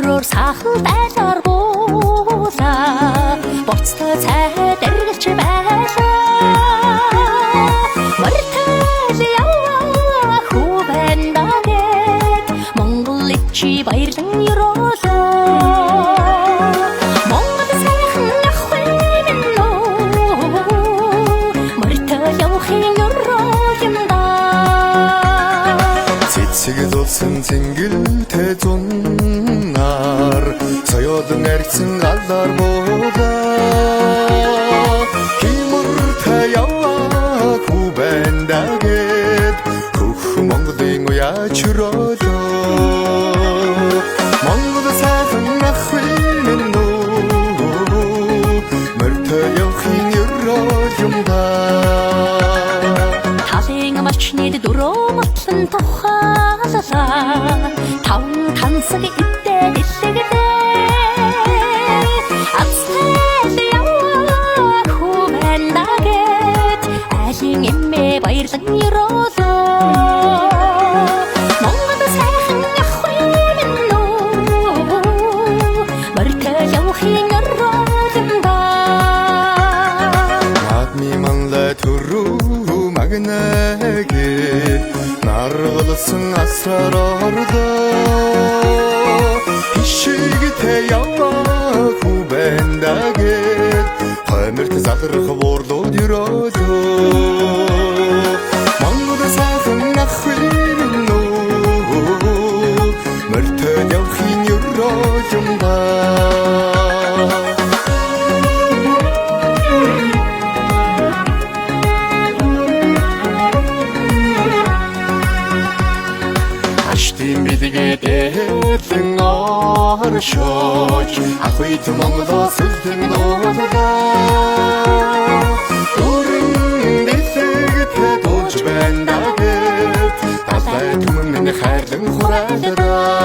Өрөөр сахал дайлаар буулаа боцтой цай дэргэлж байлаа мөртөл яваа хүүбэндагээд Монгол чи баярлан ёроолоо Монгол сайхан ахвай минь мөртөл явахын ёроо юмда Цэцэг зулсан цэнгэлтэй зуннаар соёолон арьцсан галаар буулаа Химуртай яваа хүүбэндагээд хөх Монголын уяач өрөөлөө Монгол сайхан ахвай минь мөртөө явахын ёроо юмда Талын малчныг дөрөө мотлон тухайлаа таван тансаг иддээ дэллэгдээ Ацтай яваа хүүбэндагээд айлын эмээ баярлан ёроолоо Монгол сайхан ахвай минь мөртөө явахын ёроо юмда Надми манлай түрүү магнагээд наргалсан асраар орлоо Хишигтэй яваа хүүбэндагээд хойморт залрах буурлууд ёроолоо Монгол сайхан ахвай минь мөртөө явахын ёроо юмда Аштын бидгээд эрлэн оршооч ахвайт Монголоо сүлдэн дуулаа Дөрөн бэлэгтэй дуулж байна дагээд Талай түмэн хайрлан хураалаа